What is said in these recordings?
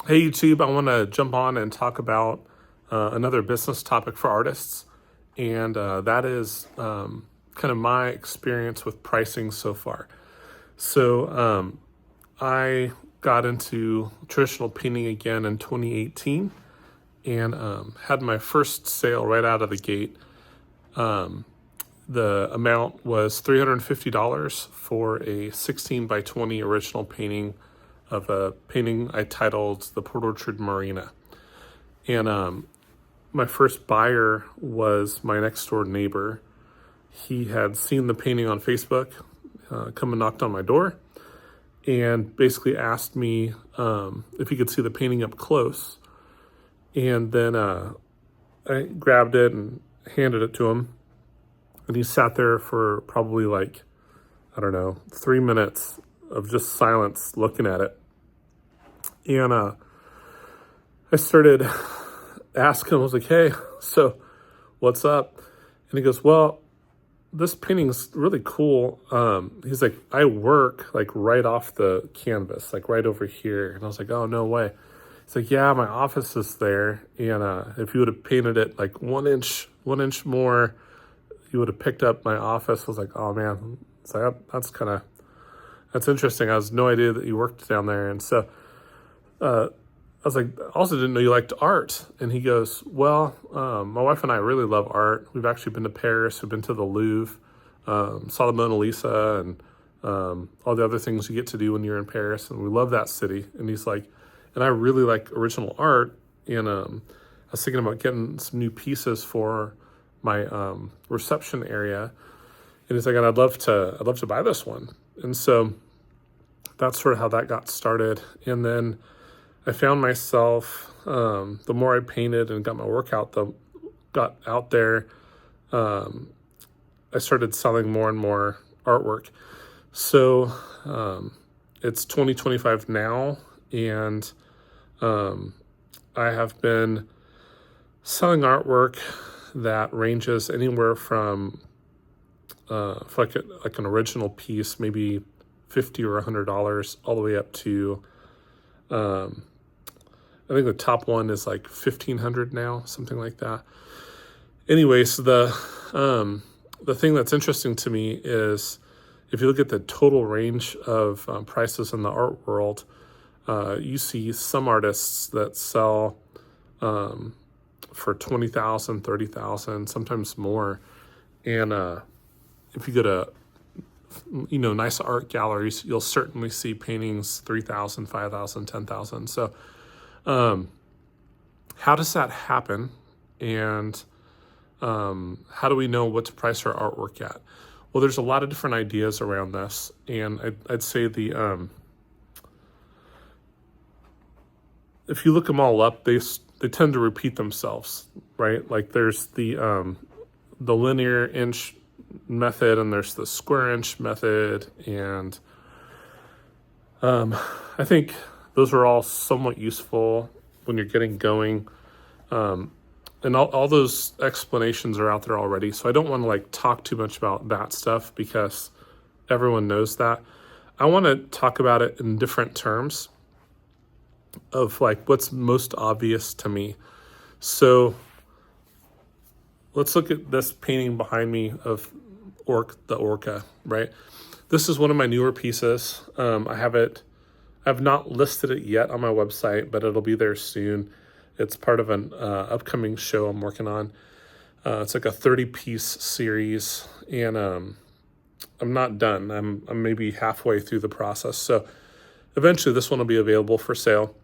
Hey YouTube, I want to jump on and talk about another business topic for artists, and that is kind of my experience with pricing so far. So I got into traditional painting again in 2018 and had my first sale right out of the gate. The amount was $350 for a 16 by 20 original painting of a painting I titled The Port Orchard Marina. And my first buyer was my next door neighbor. He had seen the painting on Facebook, come and knocked on my door, and basically asked me if he could see the painting up close. And then I grabbed it and handed it to him. And he sat there for probably 3 minutes of just silence looking at it. And I started asking him, I was like, hey, so what's up? And he goes, well, this painting's really cool. He's like, I work right off the canvas, right over here. And I was like, oh, no way. He's like, yeah, my office is there. And if you would have painted it 1 inch more, you would have picked up my office. I was like, oh man, it's like, that's interesting. I had no idea that you worked down there. And so I was like, I also didn't know you liked art. And he goes, well, my wife and I really love art. We've actually been to Paris. We've been to the Louvre, saw the Mona Lisa and all the other things you get to do when you're in Paris. And we love that city. And he's like, and I really like original art. And I was thinking about getting some new pieces for my reception area. And he's like, and I'd love to buy this one. And so that's sort of how that got started. And then I found myself, the more I painted and got my work out there, I started selling more and more artwork. So it's 2025 now, and I have been selling artwork that ranges anywhere from for an original piece, maybe $50 or $100, all the way up to I think the top one is $1,500 now, something like that. Anyway, so the thing that's interesting to me is if you look at the total range of prices in the art world, you see some artists that sell for $20,000, $30,000, sometimes more. And if you go to nice art galleries, you'll certainly see paintings $3,000, $5,000, $10,000. So how does that happen? And how do we know what to price our artwork at? Well, there's a lot of different ideas around this, and I'd say if you look them all up, they tend to repeat themselves, right? There's the linear inch method, and there's the square inch method, and I think those are all somewhat useful when you're getting going. And all those explanations are out there already, so I don't want to talk too much about that stuff because everyone knows that. I want to talk about it in different terms of what's most obvious to me. So let's look at this painting behind me of the Orca, right? This is one of my newer pieces. I've not listed it yet on my website, but it'll be there soon. It's part of an upcoming show I'm working on. It's a 30-piece series, and I'm not done. I'm maybe halfway through the process. So eventually this one will be available for sale.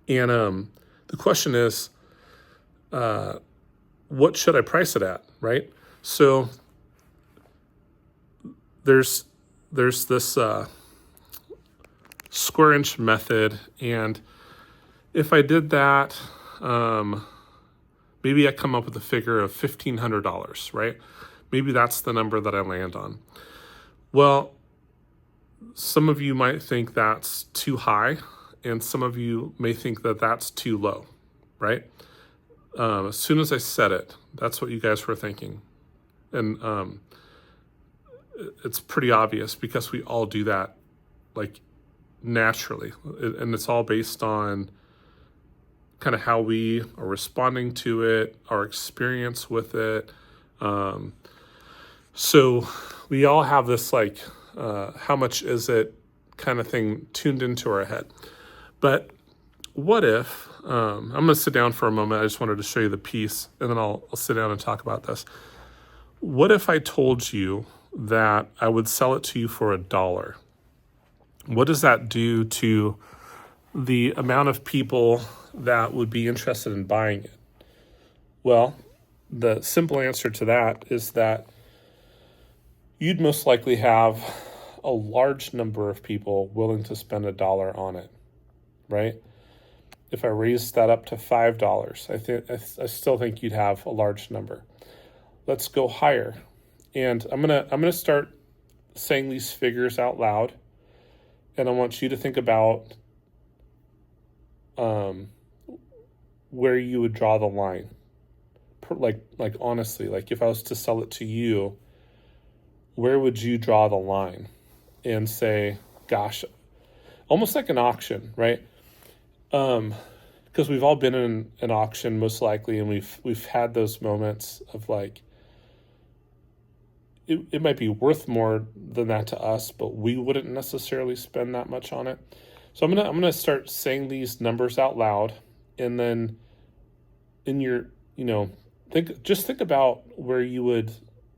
And the question is, what should I price it at, right? So there's this square inch method, and if I did that, maybe I come up with a figure of $1,500, right? Maybe that's the number that I land on. Well, some of you might think that's too high, and some of you may think that that's too low, right? As soon as I said it, that's what you guys were thinking. And it's pretty obvious because we all do that naturally. And it's all based on kind of how we are responding to it, our experience with it. So we all have this like, how much is it kind of thing tuned into our head. But what if, I'm going to sit down for a moment. I just wanted to show you the piece, and then I'll sit down and talk about this. What if I told you that I would sell it to you for $1? What does that do to the amount of people that would be interested in buying it? Well, the simple answer to that is that you'd most likely have a large number of people willing to spend $1 on it, right? If I raised that up to $5, I still think you'd have a large number. Let's go higher. And I'm gonna start saying these figures out loud, and I want you to think about where you would draw the line. Like honestly, like if I was to sell it to you, where would you draw the line and say, gosh, almost like an auction, right? Because we've all been in an auction most likely, and we've had those moments of like, it might be worth more than that to us, but we wouldn't necessarily spend that much on it. So I'm gonna start saying these numbers out loud, and then in your, think about where you would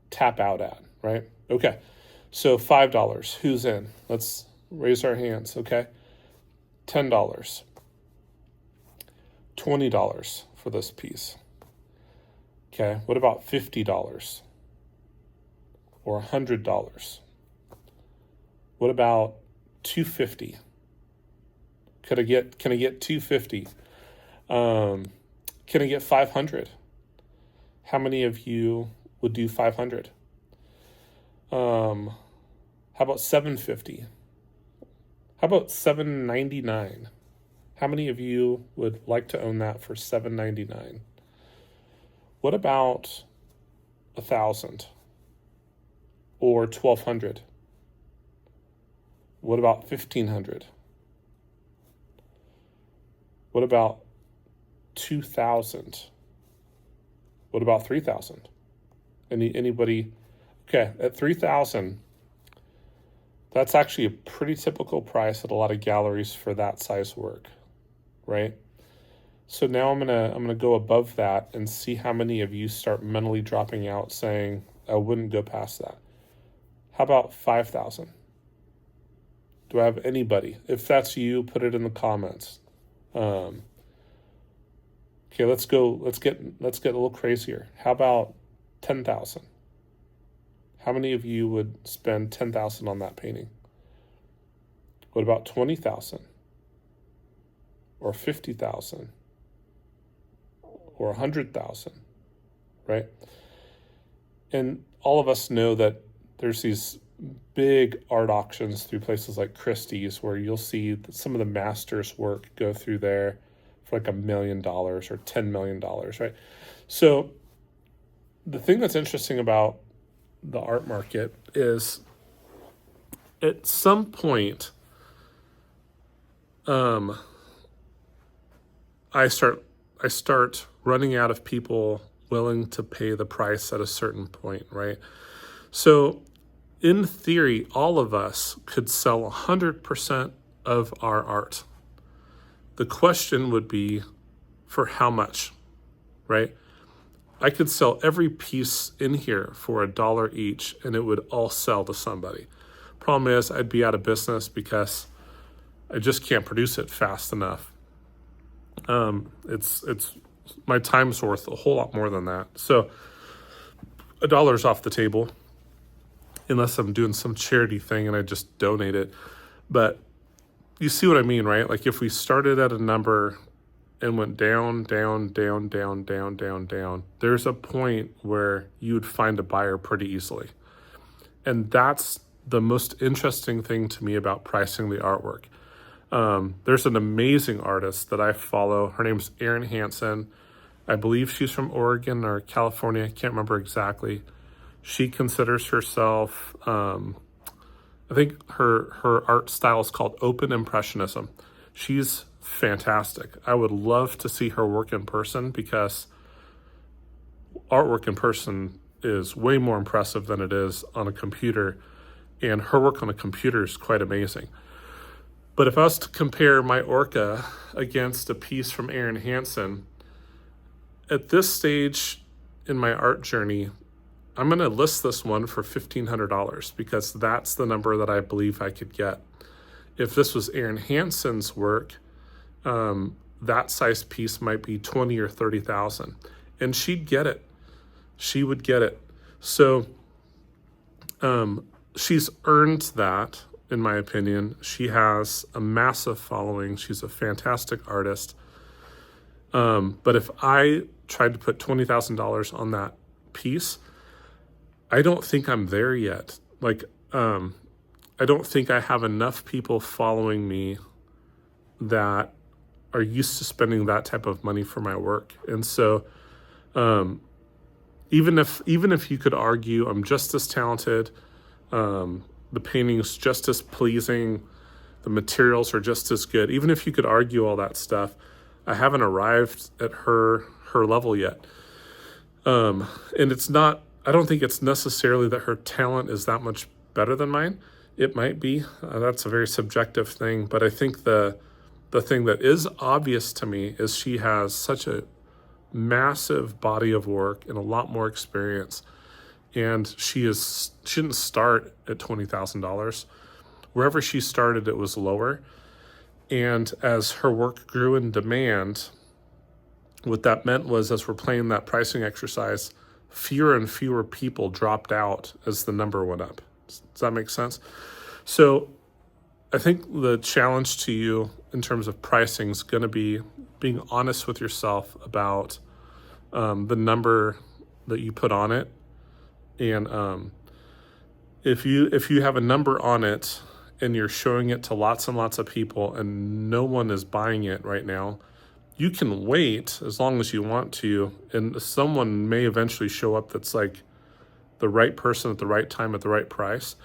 tap out at, right? Okay, so $5. Who's in? Let's raise our hands. Okay, $10, $20 for this piece. Okay, what about $50? Or $100? What about $250? Can I get $250? Can I get $500? How many of you would do $500? How about $750? How about $799? How many of you would like to own that for $799? What about $1,000? Or $1,200? What about $1,500? What about $2,000? What about $3,000? Anybody? Okay, at $3,000, that's actually a pretty typical price at a lot of galleries for that size work, right? So now I'm gonna go above that and see how many of you start mentally dropping out, saying I wouldn't go past that. How about 5,000? Do I have anybody? If that's you, put it in the comments. Okay, let's get a little crazier. How about 10,000? How many of you would spend 10,000 on that painting? What about 20,000? Or 50,000? Or 100,000? Right? And all of us know that there's these big art auctions through places like Christie's where you'll see some of the masters' work go through there for like $1 million or $10 million, right? So the thing that's interesting about the art market is at some point, I start running out of people willing to pay the price at a certain point, right? So in theory, all of us could sell 100% of our art. The question would be, for how much, right? I could sell every piece in here for $1 each, and it would all sell to somebody. Problem is, I'd be out of business because I just can't produce it fast enough. It's my time's worth a whole lot more than that. So $1's off the table, unless I'm doing some charity thing and I just donate it. But you see what I mean, right? Like if we started at a number and went down, down, down, down, down, down, down, there's a point where you would find a buyer pretty easily. And that's the most interesting thing to me about pricing the artwork. There's an amazing artist that I follow. Her name's Erin Hansen. I believe she's from Oregon or California. I can't remember exactly. She considers herself a I think her art style is called Open Impressionism. She's fantastic. I would love to see her work in person because artwork in person is way more impressive than it is on a computer, and her work on a computer is quite amazing. But if I was to compare my Orca against a piece from Aron Hansen, at this stage in my art journey, I'm going to list this one for $1,500 because that's the number that I believe I could get. If this was Aron Hansen's work, that size piece might be 20 or 30,000, and she'd get it. She would get it. So she's earned that, in my opinion. She has a massive following. She's a fantastic artist. But if I tried to put $20,000 on that piece, I don't think I'm there yet. Like, I don't think I have enough people following me that are used to spending that type of money for my work. And so, even if you could argue I'm just as talented, the painting's just as pleasing, the materials are just as good, even if you could argue all that stuff, I haven't arrived at her level yet. And it's not, I don't think it's necessarily that her talent is that much better than mine. It might be. That's a very subjective thing. But I think the thing that is obvious to me is she has such a massive body of work and a lot more experience. And she didn't start at $20,000. Wherever she started, it was lower. And as her work grew in demand, what that meant was, as we're playing that pricing exercise, fewer and fewer people dropped out as the number went up. Does that make sense? So I think the challenge to you in terms of pricing is going to be being honest with yourself about the number that you put on it. And if you have a number on it and you're showing it to lots and lots of people and no one is buying it right now, you can wait as long as you want to, and someone may eventually show up that's like the right person at the right time at the right price.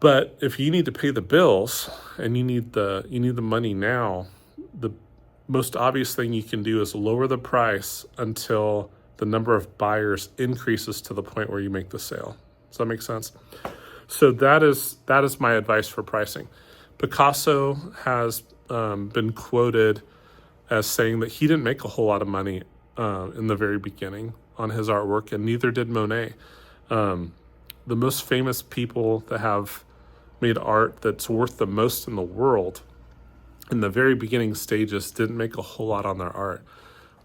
But if you need to pay the bills and you need the money now, the most obvious thing you can do is lower the price until the number of buyers increases to the point where you make the sale. Does that make sense? So that is my advice for pricing. Picasso has been quoted as saying that he didn't make a whole lot of money in the very beginning on his artwork, and neither did Monet. The most famous people that have made art that's worth the most in the world in the very beginning stages didn't make a whole lot on their art,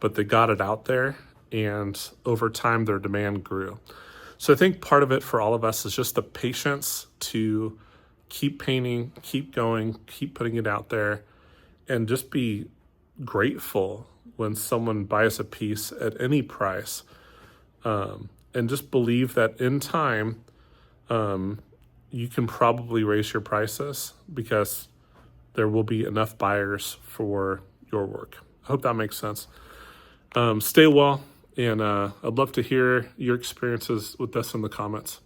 but they got it out there, and over time their demand grew. So I think part of it for all of us is just the patience to keep painting, keep going, keep putting it out there, and just be grateful when someone buys a piece at any price, and just believe that in time you can probably raise your prices because there will be enough buyers for your work. I hope that makes sense. Stay well, and I'd love to hear your experiences with this in the comments.